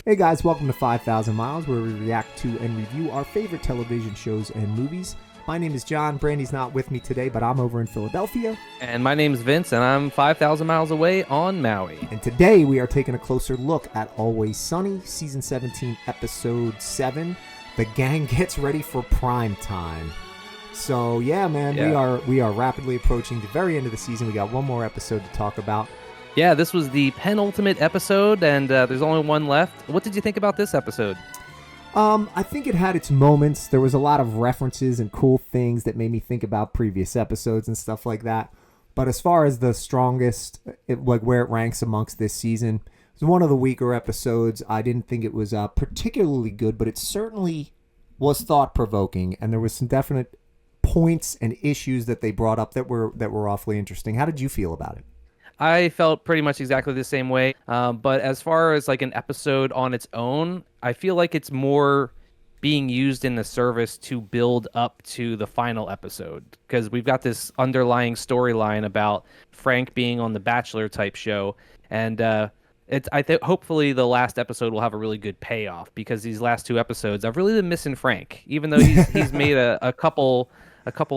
Hey guys, welcome to 5,000 Miles, where we react to and review our favorite television shows and movies. My name is John. Brandy's not with me today, but I'm over in Philadelphia. And my name's Vince, and I'm 5,000 miles away on Maui. And today we are taking a closer look at Always Sunny, Season 17, Episode 7. The gang gets ready for prime time. So yeah, man, we are rapidly approaching the very end of the season. We got one more episode to talk about. Yeah, this was the penultimate episode, and there's only one left. What did you think about this episode? I think it had its moments. There was a lot of references and cool things that made me think about previous episodes and stuff like that. But as far as the strongest, where it ranks amongst this season, it was one of the weaker episodes. I didn't think it was particularly good, but it certainly was thought-provoking, and there was some definite points and issues that they brought up that were awfully interesting. How did you feel about it? I felt pretty much exactly the same way. But as far as like an episode on its own, I feel like it's more being used in the service to build up to the final episode, because we've got this underlying storyline about Frank being on the Bachelor type show, and hopefully the last episode will have a really good payoff, because these last two episodes I've really been missing Frank, even though he's made a couple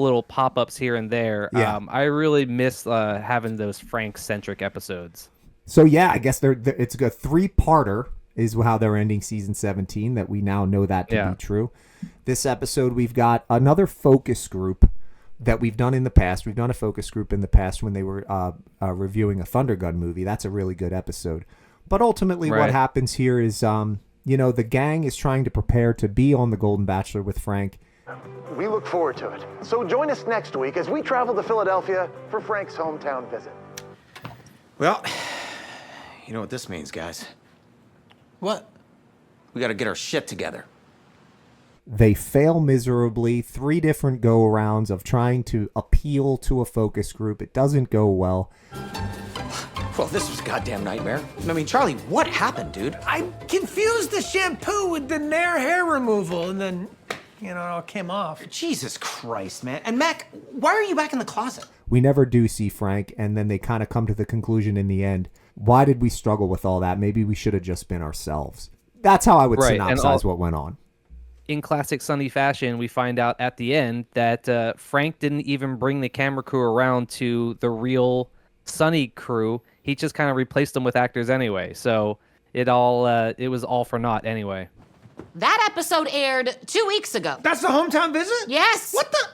little pop-ups here and there. Yeah. I really miss having those Frank-centric episodes. So yeah, I guess it's a three-parter is how they're ending season 17, that we now know that to be true. This episode, we've got another focus group that we've done in the past. We've done a focus group in the past when they were reviewing a Thunder Gun movie. That's a really good episode. But ultimately what happens here is, the gang is trying to prepare to be on the Golden Bachelor with Frank. We look forward to it. So join us next week as we travel to Philadelphia for Frank's hometown visit. Well, you know what this means, guys. What? We gotta get our shit together. They fail miserably. 3 different go-arounds of trying to appeal to a focus group. It doesn't go well. Well, this was a goddamn nightmare. I mean, Charlie, what happened, dude? I confused the shampoo with the Nair hair removal, and then, it all came off. Jesus Christ, man. And Mac, why are you back in the closet? We never do see Frank, and then they kind of come to the conclusion in the end. Why did we struggle with all that? Maybe we should have just been ourselves. That's how I would synopsize what went on. In classic Sunny fashion, we find out at the end that Frank didn't even bring the camera crew around to the real Sunny crew. He just kind of replaced them with actors anyway. So it was all for naught anyway. That episode aired 2 weeks ago. That's the hometown visit? Yes. What the?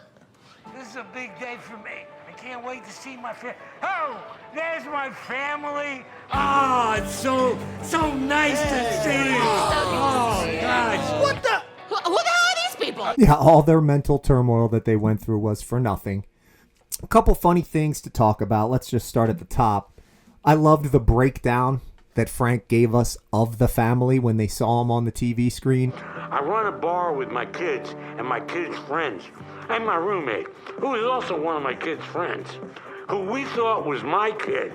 This is a big day for me. I can't wait to see my family. Oh, there's my family. Oh, it's so nice to see. Oh, gosh. What the? Who the hell are these people? Yeah, all their mental turmoil that they went through was for nothing. A couple funny things to talk about. Let's just start at the top. I loved the breakdown that Frank gave us of the family when they saw him on the TV screen. I run a bar with my kids and my kids' friends, and my roommate, who is also one of my kids' friends, who we thought was my kid,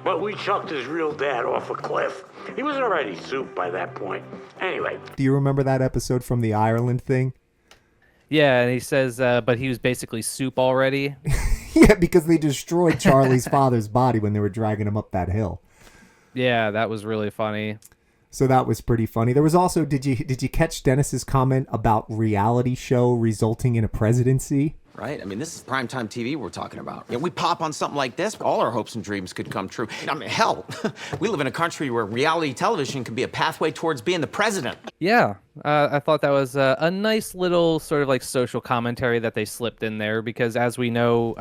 but we chucked his real dad off a cliff. He was already soup by that point. Anyway. Do you remember that episode from the Ireland thing? Yeah, and he says, but he was basically soup already. Yeah, because they destroyed Charlie's father's body when they were dragging him up that hill. Yeah, that was really funny. So that was pretty funny. There was also, did you catch Dennis's comment about reality show resulting in a presidency? Right? I mean, this is primetime TV we're talking about. Yeah, we pop on something like this, all our hopes and dreams could come true. I mean, hell, we live in a country where reality television can be a pathway towards being the president. Yeah, I thought that was a nice little sort of like social commentary that they slipped in there, because as we know,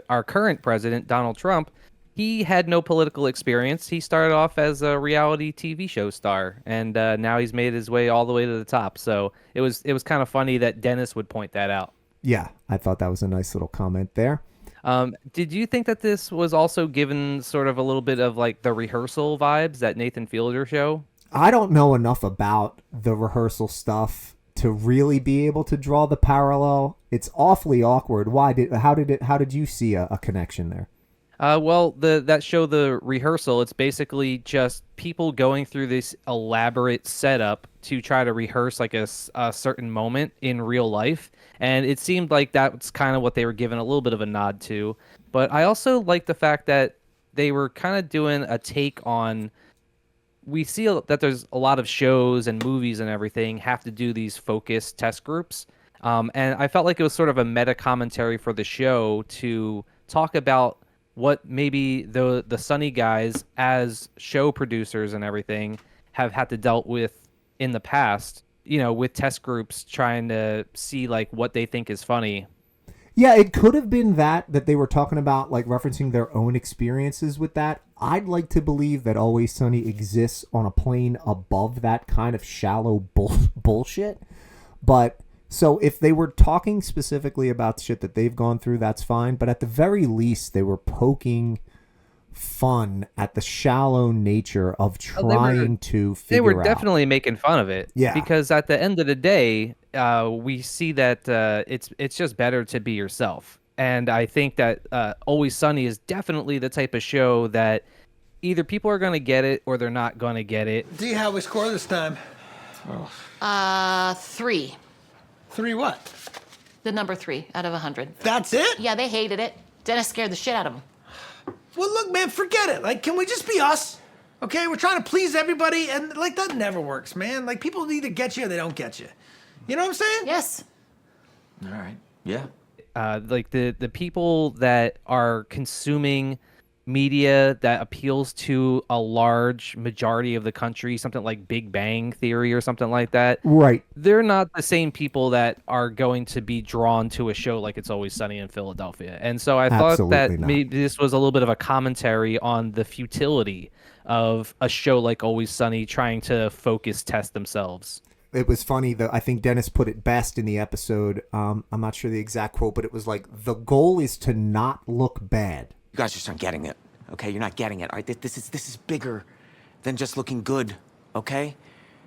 our current president, Donald Trump, he had no political experience. He started off as a reality TV show star, and now he's made his way all the way to the top. So it was kind of funny that Dennis would point that out. Yeah, I thought that was a nice little comment there. Did you think that this was also given sort of a little bit of like the rehearsal vibes, that Nathan Fielder show? I don't know enough about the rehearsal stuff to really be able to draw the parallel. It's awfully awkward. How did you see a connection there? Well, that show, The Rehearsal, it's basically just people going through this elaborate setup to try to rehearse like a certain moment in real life. And it seemed like that's kind of what they were giving a little bit of a nod to. But I also like the fact that they were kind of doing a take on we see that there's a lot of shows and movies and everything have to do these focus test groups. And I felt like it was sort of a meta commentary for the show to talk about what maybe the Sunny guys as show producers and everything have had to dealt with in the past, with test groups trying to see like what they think is funny. Yeah, it could have been that they were talking about, like, referencing their own experiences with that. I'd like to believe that Always Sunny exists on a plane above that kind of shallow bullshit. But, so if they were talking specifically about shit that they've gone through, that's fine. But at the very least, they were poking fun at the shallow nature of trying to figure out. They were definitely making fun of it. Yeah. Because at the end of the day, we see that it's just better to be yourself. And I think that Always Sunny is definitely the type of show that either people are going to get it or they're not going to get it. D, how we score this time? 3. 3 what? The number 3 out of 100. That's it? Yeah, they hated it. Dennis scared the shit out of them. Well, look, man, forget it. Like, can we just be us? Okay, we're trying to please everybody, and, like, that never works, man. Like, people either get you or they don't get you. You know what I'm saying? Yes. All right. Yeah. Like the people that are consuming media that appeals to a large majority of the country, something like Big Bang Theory or something like that. Right. They're not the same people that are going to be drawn to a show like It's Always Sunny in Philadelphia. And so I thought that maybe this was a little bit of a commentary on the futility of a show like Always Sunny trying to focus test themselves. It was funny, though. I think Dennis put it best in the episode. I'm not sure the exact quote, but it was like, the goal is to not look bad. You guys just aren't getting it, okay? You're not getting it, all right? This is bigger than just looking good, okay?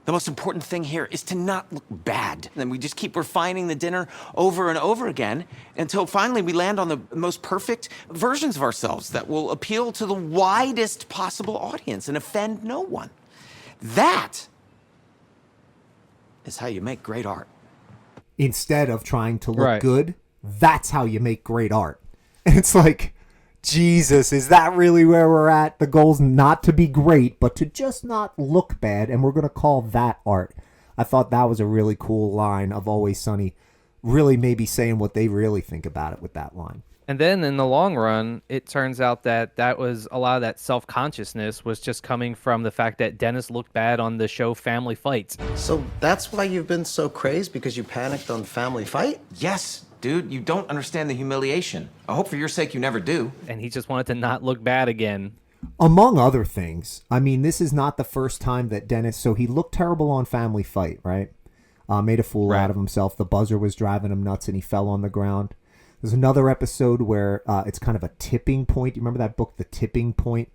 The most important thing here is to not look bad. And we just keep refining the dinner over and over again until finally we land on the most perfect versions of ourselves that will appeal to the widest possible audience and offend no one. That is how you make great art. Instead of trying to look good, that's how you make great art. And it's like, Jesus, is that really where we're at? The goal's not to be great, but to just not look bad, and we're going to call that art. I thought that was a really cool line of Always Sunny, really maybe saying what they really think about it with that line. And then in the long run, it turns out that was a lot of that self-consciousness was just coming from the fact that Dennis looked bad on the show Family Fights. So that's why you've been so crazed, because you panicked on Family Fight? Yes, dude, you don't understand the humiliation. I hope for your sake you never do. And he just wanted to not look bad again. Among other things, I mean, this is not the first time that Dennis, so he looked terrible on Family Fight, right? Made a fool out of himself. The buzzer was driving him nuts and he fell on the ground. There's another episode where it's kind of a tipping point. You remember that book, The Tipping Point?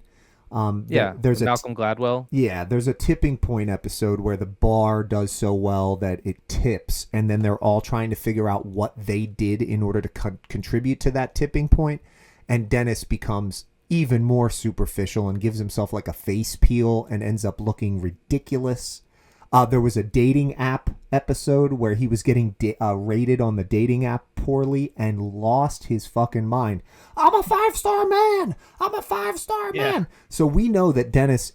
There's Malcolm Gladwell. Yeah, there's a tipping point episode where the bar does so well that it tips, and then they're all trying to figure out what they did in order to contribute to that tipping point. And Dennis becomes even more superficial and gives himself like a face peel and ends up looking ridiculous. There was a dating app episode where he was getting rated on the dating app poorly and lost his fucking mind. I'm a 5-star man. I'm a 5-star man. So we know that Dennis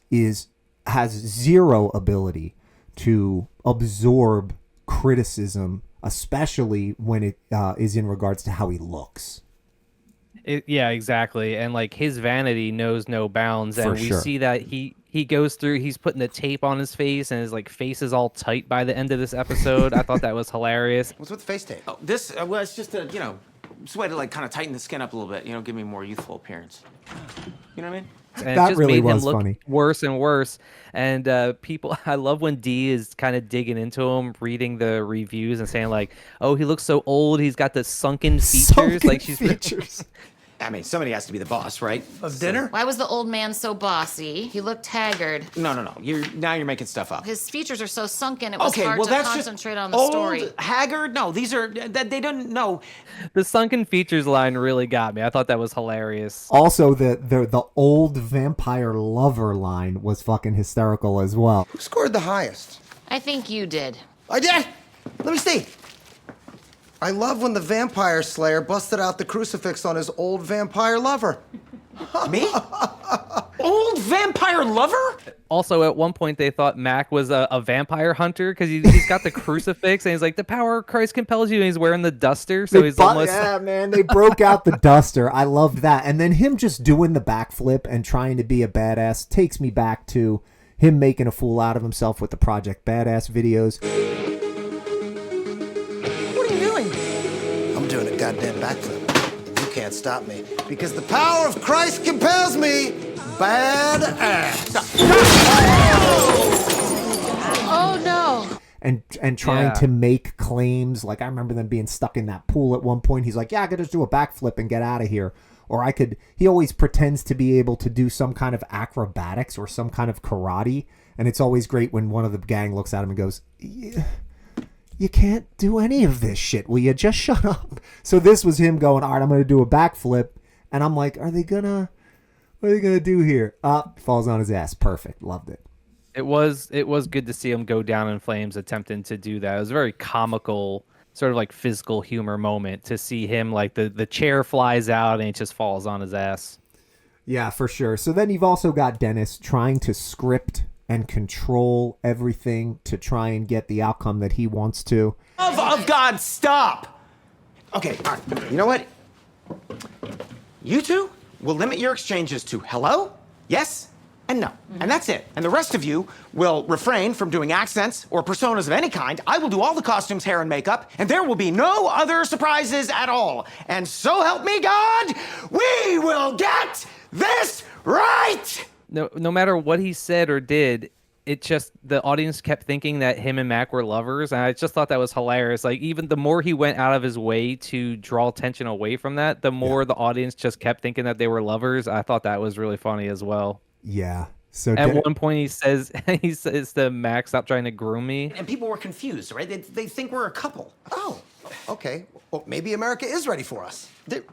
has zero ability to absorb criticism, especially when it is in regards to how he looks. Yeah, exactly. And like his vanity knows no bounds. And we see that he goes through, he's putting the tape on his face and his like face is all tight by the end of this episode. I thought that was hilarious. What's with the face tape? Oh, this was just a, it's a way to like kind of tighten the skin up a little bit, give me a more youthful appearance. You know what I mean? And that it just really made him was look funny. Worse and worse. And people, I love when Dee is kind of digging into him, reading the reviews and saying like, "Oh, he looks so old. He's got the sunken features." Features. I mean, somebody has to be the boss, right? Of dinner? Why was the old man so bossy? He looked haggard. No. Now you're making stuff up. His features are so sunken, it was Okay, hard well, to that's concentrate just on the old, story. haggard? No, these are, they don't know. The sunken features line really got me. I thought that was hilarious. Also, the old vampire lover line was fucking hysterical as well. Who scored the highest? I think you did. I did! Let me see. I love when the vampire slayer busted out the crucifix on his old vampire lover. Me? old vampire lover? Also, at one point, they thought Mac was a vampire hunter because he's got the crucifix and he's like, the power of Christ compels you. And he's wearing the duster. So he's almost. Yeah, man. They broke out the duster. I loved that. And then him just doing the backflip and trying to be a badass takes me back to him making a fool out of himself with the Project Badass videos. What are you doing? I'm doing a goddamn backflip. You can't stop me because the power of Christ compels me. Badass. Oh no. And trying to make claims. Like, I remember them being stuck in that pool at one point. He's like, yeah, I could just do a backflip and get out of here. Or he always pretends to be able to do some kind of acrobatics or some kind of karate. And it's always great when one of the gang looks at him and goes, you can't do any of this shit. Will you just shut up? So this was him going, all right, I'm going to do a backflip. And I'm like, what are they going to do here? Falls on his ass. Perfect. Loved it. It was good to see him go down in flames attempting to do that. It was a very comical, sort of like physical humor moment to see him, like the chair flies out and it just falls on his ass. Yeah, for sure. So then you've also got Dennis trying to script and control everything to try and get the outcome that he wants to. Of God, stop! Okay, all right. You know what? You two will limit your exchanges to hello, yes, and no. And that's it. And the rest of you will refrain from doing accents or personas of any kind. I will do all the costumes, hair, and makeup, and there will be no other surprises at all. And so help me God, we will get this right! No matter what he said or did, it just, the audience kept thinking that him and Mac were lovers, and I just thought that was hilarious. Like, even the more he went out of his way to draw attention away from that, the more the audience just kept thinking that they were lovers. I thought that was really funny as well. Yeah. So at one point he says to Mac, stop trying to groom me. And people were confused, right? They think we're a couple. Oh, okay. Well, maybe America is ready for us. There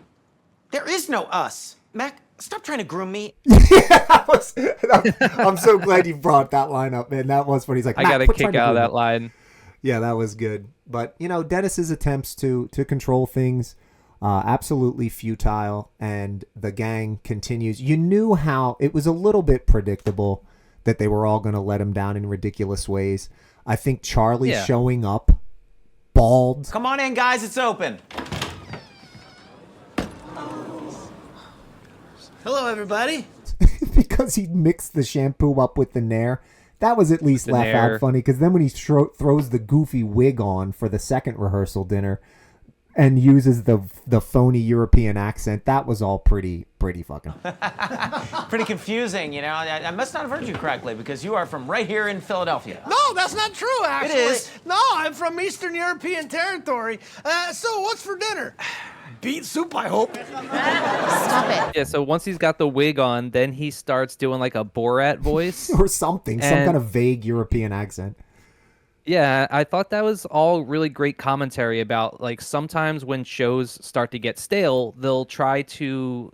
is no us. Mac, stop trying to groom me. I'm so glad you brought that line up, man. That was funny. He's like, I got a kick out of that line. Yeah, that was good. But, Dennis's attempts to control things, absolutely futile, and the gang continues. You knew how it was a little bit predictable that they were all going to let him down in ridiculous ways. I think Charlie showing up bald. Come on in, guys. It's open. Hello, everybody. Because he mixed the shampoo up with the Nair. That was at least laugh out funny, because then when he throws the goofy wig on for the second rehearsal dinner and uses the phony European accent, that was all pretty fucking. Pretty confusing, I must not have heard you correctly because you are from right here in Philadelphia. No, that's not true, actually. It is. No, I'm from Eastern European territory. So what's for dinner? Beet soup, I hope. Stop it. Yeah, so once he's got the wig on, then he starts doing like a Borat voice. Or something, some kind of vague European accent. Yeah, I thought that was all really great commentary about, like, sometimes when shows start to get stale, they'll try to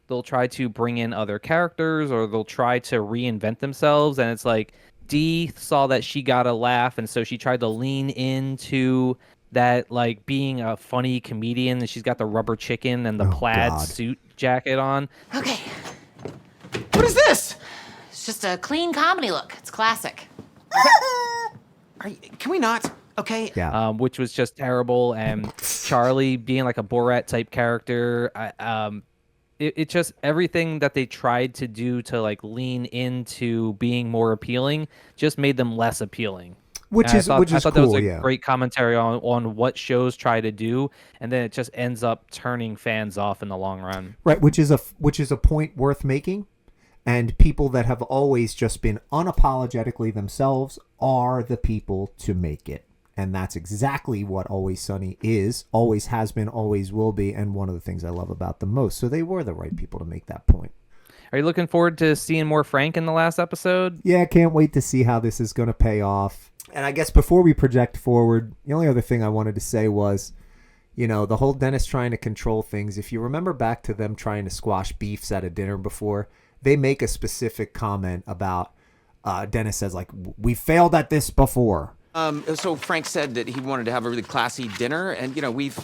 bring in other characters, or they'll try to reinvent themselves, and it's like Dee saw that she got a laugh, and so she tried to lean into that, like, being a funny comedian, and she's got the rubber chicken and the plaid suit jacket on. Okay. What is this? It's just a clean comedy look. It's classic. Can we not? Okay. Yeah. Which was just terrible, and Charlie being like a Borat type character. It just, everything that they tried to do to like lean into being more appealing just made them less appealing. Which is I thought cool, that was a great commentary on what shows try to do, and then it just ends up turning fans off in the long run. Right, which is a point worth making, and people that have always just been unapologetically themselves are the people to make it. And that's exactly what Always Sunny is, always has been, always will be, and one of the things I love about them most. So they were the right people to make that point. Are you looking forward to seeing more Frank in the last episode? Yeah, can't wait to see how this is going to pay off. And I guess before we project forward, the only other thing I wanted to say was, the whole Dennis trying to control things. If you remember back to them trying to squash beefs at a dinner before, they make a specific comment about, Dennis says, like, we failed at this before. So Frank said that he wanted to have a really classy dinner, and we've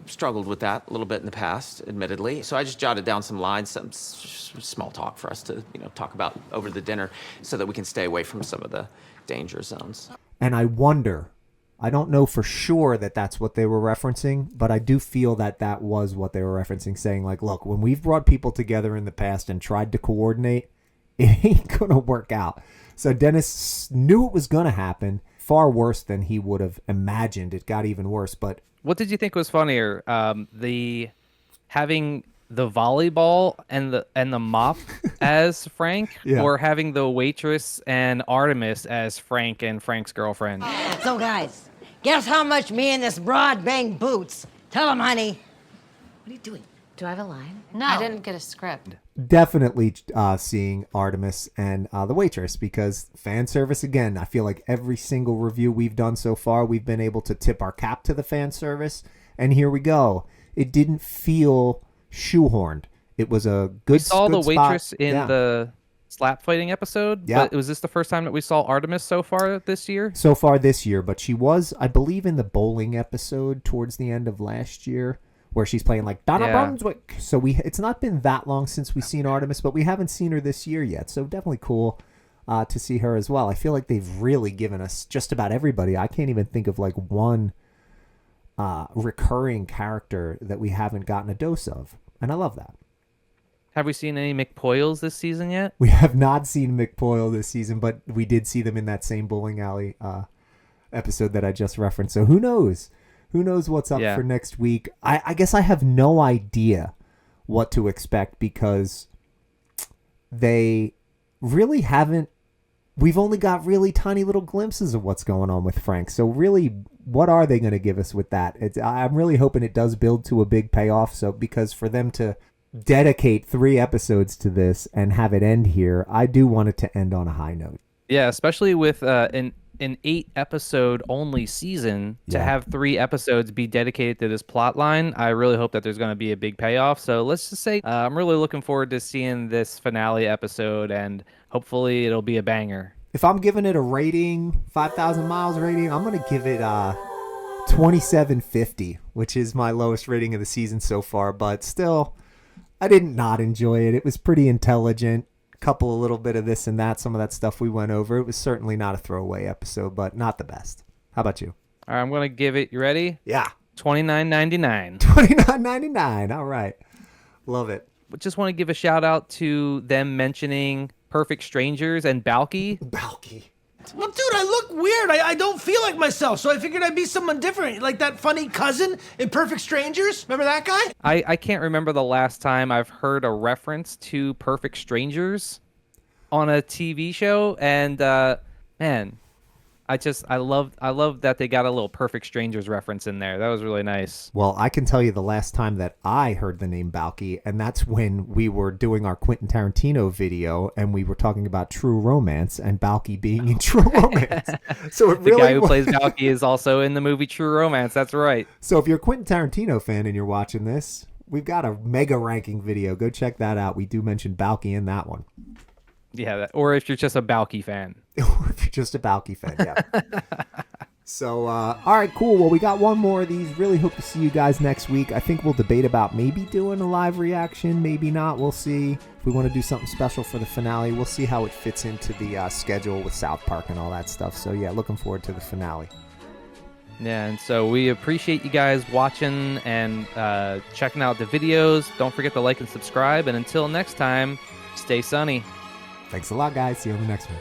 struggled with that a little bit in the past, admittedly. So I just jotted down some lines, some small talk for us to, talk about over the dinner so that we can stay away from some of the danger zones. And I wonder, I don't know for sure that that's what they were referencing, but I do feel that that was what they were referencing, saying like, look, when we've brought people together in the past and tried to coordinate, it ain't going to work out. So Dennis knew it was going to happen. Far worse than he would have imagined. It got even worse. But what did you think was funnier? The having the volleyball and the mop as Frank, or having the waitress and Artemis as Frank and Frank's girlfriend? So guys, guess how much me and this broad bang boots? Tell him, honey. What are you doing? Do I have a line? No. I didn't get a script. Definitely seeing Artemis and the waitress, because fan service again. I feel like every single review we've done so far, we've been able to tip our cap to the fan service, and here we go. It didn't feel shoehorned. It was a good. We saw good the waitress spot. in the slap fighting episode. Yeah. But was this the first time that we saw Artemis so far this year? So far this year, but she was, I believe, in the bowling episode towards the end of last year, where she's playing like Donna Brunswick. So it's not been that long since we've seen Artemis, but we haven't seen her this year yet. So definitely cool to see her as well. I feel like they've really given us just about everybody. I can't even think of like one recurring character that we haven't gotten a dose of. And I love that. Have we seen any McPoyles this season yet? We have not seen McPoyle this season, but we did see them in that same bowling alley episode that I just referenced. So who knows? Who knows what's up for next week? I guess I have no idea what to expect, because they really haven't. We've only got really tiny little glimpses of what's going on with Frank. So really, what are they going to give us with that? I'm really hoping it does build to a big payoff. So because for them to dedicate 3 episodes to this and have it end here, I do want it to end on a high note. Yeah, especially with an 8-episode only season, to have 3 episodes be dedicated to this plot line. I really hope that there's going to be a big payoff. So let's just say I'm really looking forward to seeing this finale episode, and hopefully it'll be a banger. If I'm giving it a rating, 5,000 miles rating, I'm going to give it 2750, which is my lowest rating of the season so far. But still, I didn't not enjoy it. It was pretty intelligent. Couple a little bit of this and that, some of that stuff we went over. It was certainly not a throwaway episode, but not the best. How about you? All right, I'm going to give it, you ready? Yeah. $29.99. $29.99. All right. Love it. Just want to give a shout out to them mentioning Perfect Strangers and Balky. Balky. Well, dude, I look weird. I don't feel like myself, so I figured I'd be someone different, like that funny cousin in Perfect Strangers. Remember that guy? I can't remember the last time I've heard a reference to Perfect Strangers on a TV show, and man, I love that they got a little Perfect Strangers reference in there. That was really nice. Well, I can tell you the last time that I heard the name Balky, and that's when we were doing our Quentin Tarantino video, and we were talking about True Romance and Balky being in True Romance. So it The really guy who plays Balky is also in the movie True Romance. That's right. So if you're a Quentin Tarantino fan and you're watching this, we've got a mega ranking video. Go check that out. We do mention Balky in that one. Yeah, or if you're just a Balky fan. Or if you're just a Balky fan, yeah. So, all right, cool. Well, we got one more of these. Really hope to see you guys next week. I think we'll debate about maybe doing a live reaction, maybe not. We'll see. If we want to do something special for the finale, we'll see how it fits into the schedule with South Park and all that stuff. So, yeah, looking forward to the finale. Yeah, and so we appreciate you guys watching and checking out the videos. Don't forget to like and subscribe. And until next time, stay sunny. Thanks a lot, guys. See you on the next one.